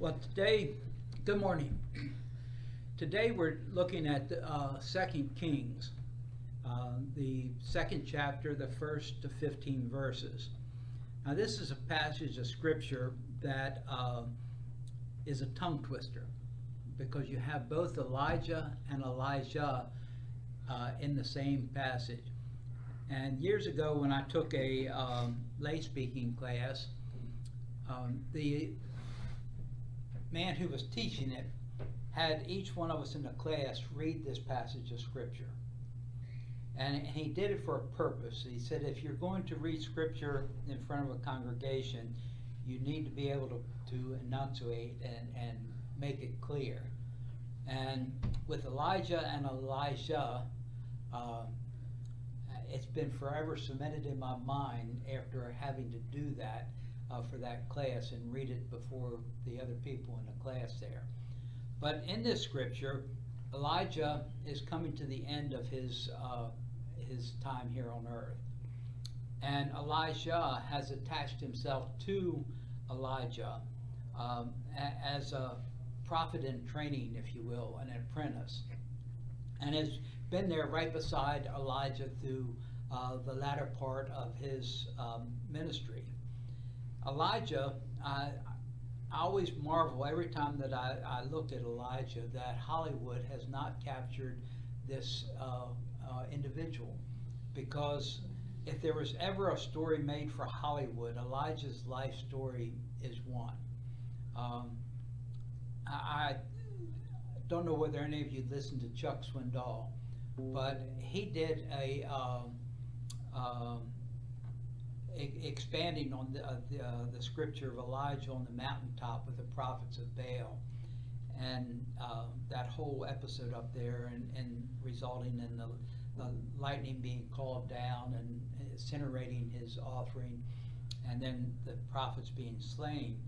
Well, today, good morning. Today we're looking at 2 Kings, the second chapter, the first to 15 verses. Now, this is a passage of scripture that is a tongue twister because you have both Elijah and Elijah in the same passage. And years ago, when I took a lay speaking class, the man who was teaching it had each one of us in the class read this passage of scripture. And he did it for a purpose. He said, if you're going to read scripture in front of a congregation, you need to be able to enunciate and make it clear. And with Elijah and Elisha, it's been forever cemented in my mind after having to do that for that class and read it before the other people in the class there. But in this scripture, Elijah is coming to the end of his time here on earth. And Elisha has attached himself to Elijah as a prophet in training, if you will, an apprentice. And has been there right beside Elijah through the latter part of his ministry. Elijah, I always marvel every time that I look at Elijah that Hollywood has not captured this individual, because if there was ever a story made for Hollywood, Elijah's life story is one. I don't know whether any of you listened to Chuck Swindoll, but he did a expanding on the scripture of Elijah on the mountaintop with the prophets of Baal, and that whole episode up there, and resulting in the lightning being called down and incinerating his offering, and then the prophets being slain.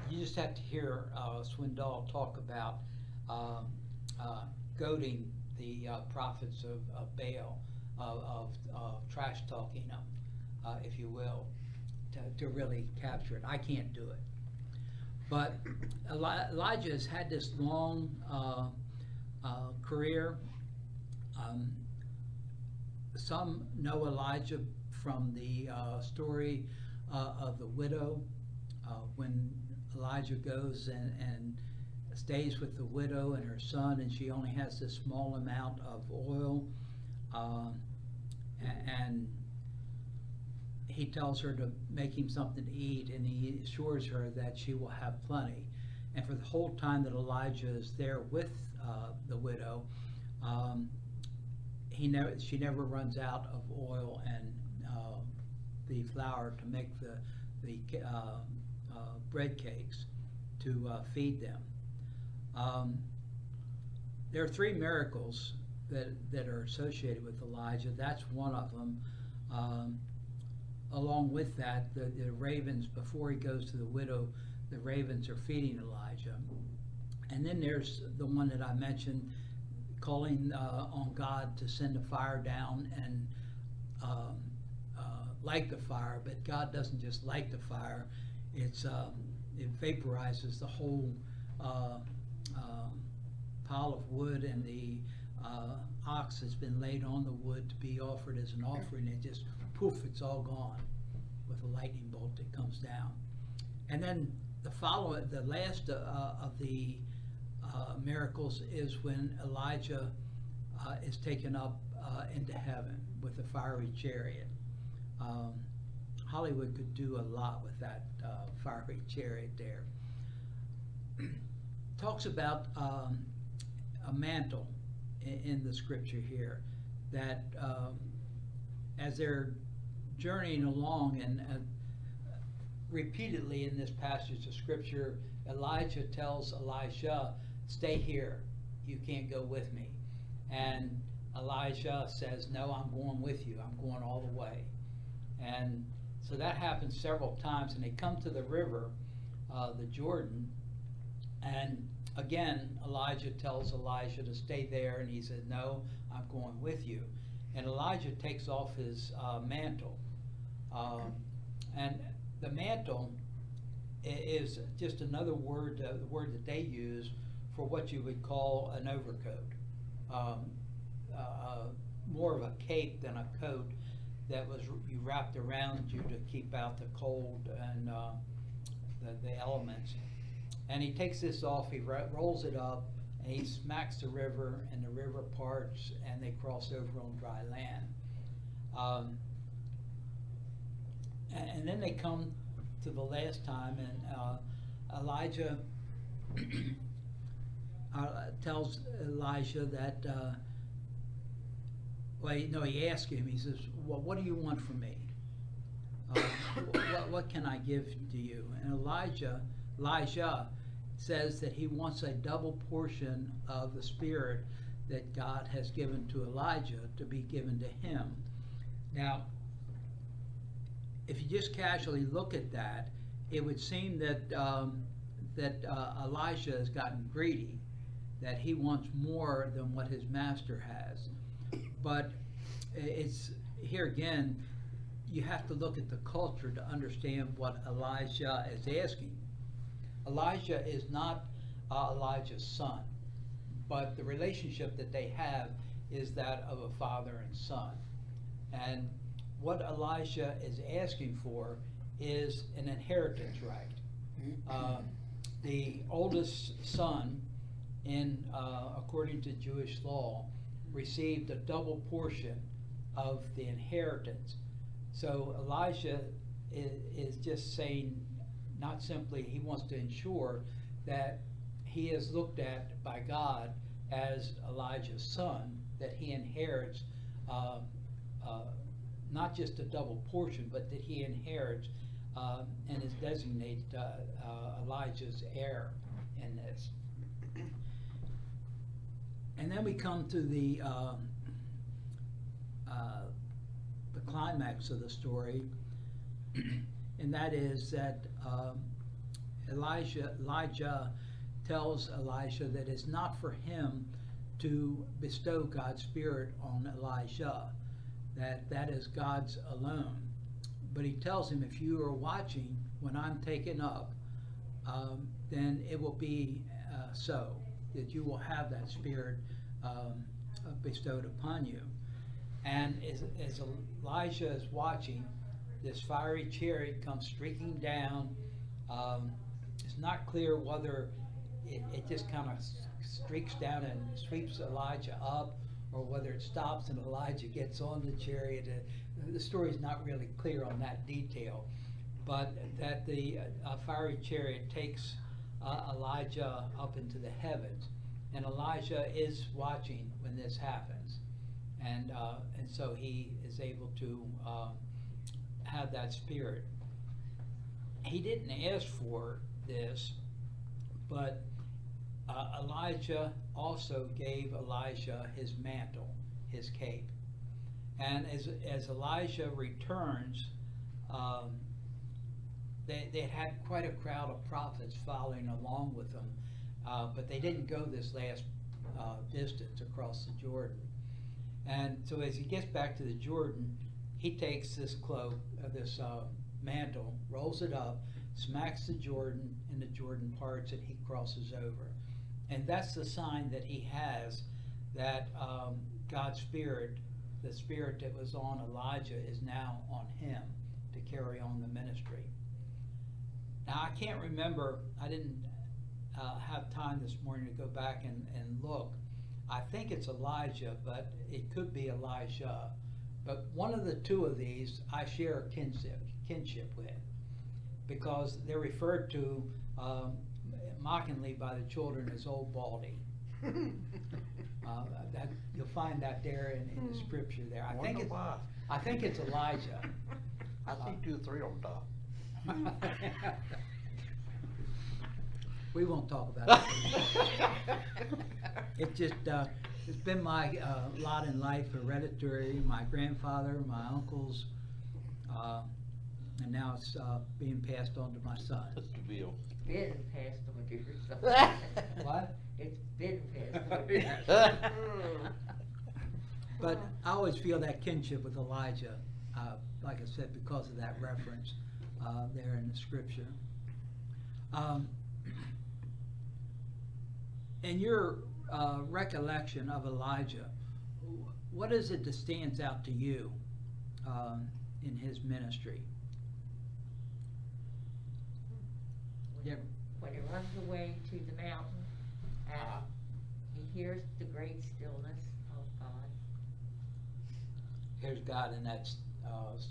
You just have to hear Swindoll talk about goading the prophets of Baal, of trash talking them, if you will, to really capture it. I can't do it. But Elijah has had this long career. Some know Elijah from the story of the widow, when Elijah goes and stays with the widow and her son, and she only has this small amount of oil, and he tells her to make him something to eat, and he assures her that she will have plenty. And for the whole time that Elijah is there with the widow, she never runs out of oil and the flour to make the bread cakes to feed them. There are three miracles that are associated with Elijah. That's one of them. Along with that, the ravens, before he goes to the widow, the ravens are feeding Elijah. And then there's the one that I mentioned, calling on God to send a fire down and light the fire. But God doesn't just light the fire, it vaporizes the whole pile of wood, and the ox has been laid on the wood to be offered as an offering. It just poof, it's all gone with a lightning bolt that comes down. And then the last of the miracles is when Elijah is taken up into heaven with a fiery chariot. Hollywood could do a lot with that fiery chariot there. Talks about a mantle in the scripture here, that as they're journeying along, and repeatedly in this passage of scripture, Elijah tells Elisha, stay here, you can't go with me. And Elisha says, no, I'm going with you, I'm going all the way. And so that happens several times, and they come to the river, the Jordan, and again, Elijah tells Elisha to stay there, and he said, no, I'm going with you. And Elijah takes off his mantle. And the mantle is just another word, the word that they use for what you would call an overcoat. More of a cape than a coat that was you wrapped around you to keep out the cold and the elements. And he takes this off, he rolls it up, and he smacks the river, and the river parts, and they cross over on dry land. And then they come to the last time, and Elijah tells Elijah that, he asks him, he says, well, what do you want from me? What can I give to you? And Elijah says that he wants a double portion of the Spirit that God has given to Elijah to be given to him. Now, if you just casually look at that, it would seem that Elijah has gotten greedy, that he wants more than what his master has. But it's here again, you have to look at the culture to understand what Elijah is asking. Elijah is not Elijah's son, but the relationship that they have is that of a father and son. And what Elijah is asking for is an inheritance right. The oldest son, according to Jewish law, received a double portion of the inheritance. So Elijah is just saying, not simply he wants to ensure that he is looked at by God as Elijah's son, that he inherits not just a double portion, but that he inherits and is designated Elijah's heir in this. And then we come to the climax of the story, and that is that Elijah tells Elisha that it's not for him to bestow God's Spirit on Elijah, that is God's alone. But he tells him, if you are watching when I'm taken up, then it will be so, that you will have that Spirit bestowed upon you. And as Elijah is watching, this fiery chariot comes streaking down. It's not clear whether it just kind of streaks down and sweeps Elijah up, or whether it stops and Elijah gets on the chariot. The story is not really clear on that detail, but that the fiery chariot takes Elijah up into the heavens, and Elijah is watching when this happens, and so he is able to have that Spirit. He didn't ask for this, but Elijah also gave Elisha his mantle, his cape. And as Elijah returns, they had quite a crowd of prophets following along with them, but they didn't go this last distance across the Jordan. And so as he gets back to the Jordan, he takes this cloak, this mantle, rolls it up, smacks the Jordan, and the Jordan parts, and he crosses over. And that's the sign that he has that God's Spirit, the Spirit that was on Elijah, is now on him to carry on the ministry. Now, I can't remember, I didn't have time this morning to go back and look. I think it's Elijah, but it could be Elisha. But one of the two of these I share kinship with, because they're referred to mockingly by the children as Old Baldy. That you'll find that there in the scripture there. I think it's Elijah. I see 2 or 3 on top. We won't talk about it. It just it's been my lot in life, hereditary. My grandfather, my uncles, and now it's being passed on to my son. That's the deal. Been passed on to your son. What? It's been passed on to your son. But I always feel that kinship with Elijah, like I said, because of that reference. there in the scripture. In your recollection of Elijah, what is it that stands out to you in his ministry? Yeah. When he runs away to the mountain and he hears the great stillness of God. Here's God in that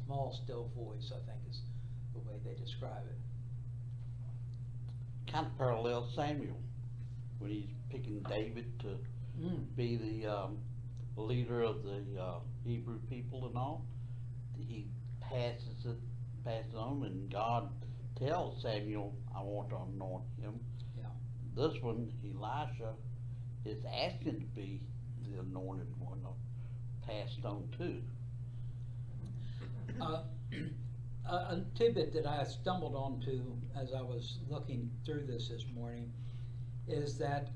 small, still voice, I think is the way they describe it. Kind of parallels Samuel, when he's picking David to be the leader of the Hebrew people and all. He passes on, and God tells Samuel, I want to anoint him. Yeah. This one, Elisha, is asking to be the anointed one, passed on too. A tidbit that I stumbled onto as I was looking through this morning is that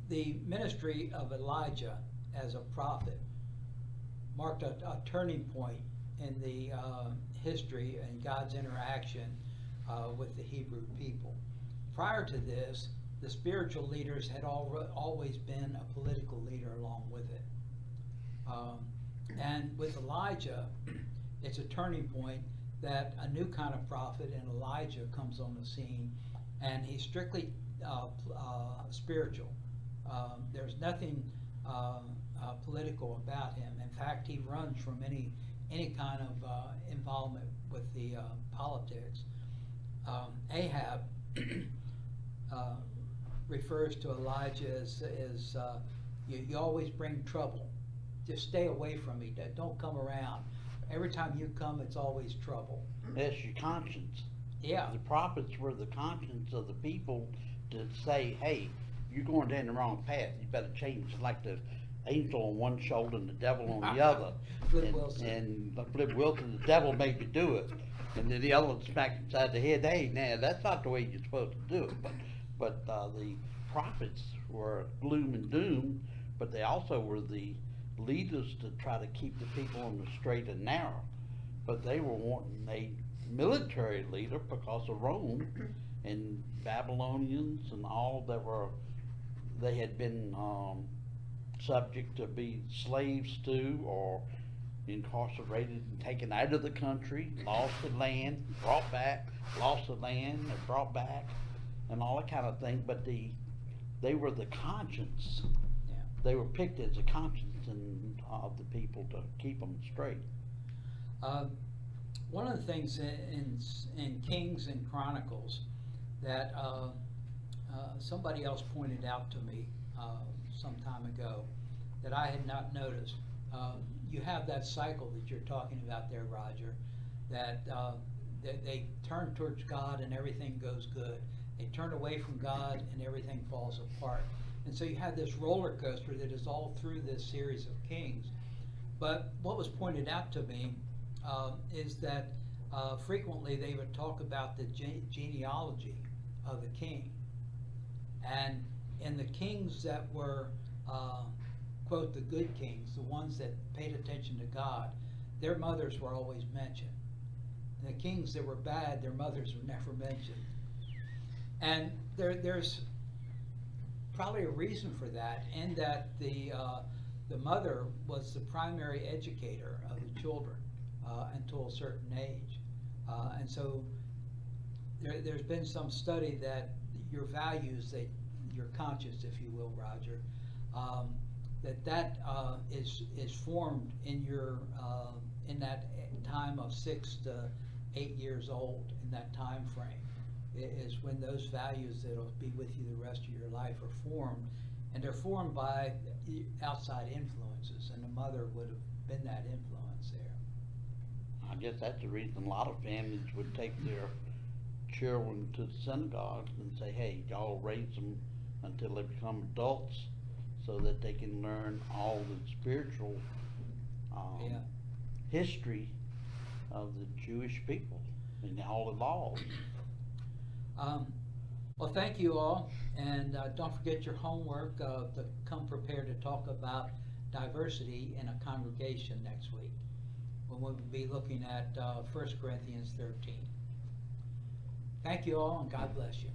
the ministry of Elijah as a prophet marked a turning point in the history and God's interaction with the Hebrew people. Prior to this, the spiritual leaders had always been a political leader along with it. And with Elijah, it's a turning point that a new kind of prophet in Elijah comes on the scene, and he's strictly spiritual. There's nothing political about him. In fact, he runs from any kind of involvement with the politics. Ahab refers to Elijah as you always bring trouble. Just stay away from me. Don't come around. Every time you come, it's always trouble. That's your conscience. Yeah. The prophets were the conscience of the people to say, hey, you're going down the wrong path. You better change. It's like the angel on one shoulder and the devil on the other. Flip Wilson. And like Flip Wilson, the devil made you do it. And then the other one smacked inside the head. Hey, now that's not the way you're supposed to do it. But the prophets were gloom and doom, but they also were the leaders to try to keep the people on the straight and narrow. But they were wanting a military leader because of Rome and Babylonians and all that they had been subject to be slaves to, or incarcerated and taken out of the country, lost the land, brought back, lost the land, and brought back, and all that kind of thing. But they were the conscience. Yeah. They were picked as a conscience of the people to keep them straight. One of the things in Kings and Chronicles that somebody else pointed out to me some time ago that I had not noticed. You have that cycle that you're talking about there, Roger, that they turn towards God and everything goes good. They turn away from God and everything falls apart. And so you have this roller coaster that is all through this series of Kings. But what was pointed out to me is that frequently they would talk about the genealogy of the king. And in the kings that were, quote, the good kings, the ones that paid attention to God, their mothers were always mentioned. The kings that were bad, their mothers were never mentioned. And there's probably a reason for that, in that the mother was the primary educator of the children until a certain age. And so there's been some study that your values, your conscience, if you will, Roger, that is formed in your in that time of 6 to 8 years old. In that time frame is when those values that'll be with you the rest of your life are formed, and they're formed by outside influences, and the mother would have been that influence there. I guess that's the reason a lot of families would take their children to the synagogue and say, hey, y'all raise them until they become adults so that they can learn all the spiritual history of the Jewish people and all the laws. Well, thank you all, and don't forget your homework to come prepared to talk about diversity in a congregation next week. when we'll be looking at 1 Corinthians 13. Thank you all, and God bless you.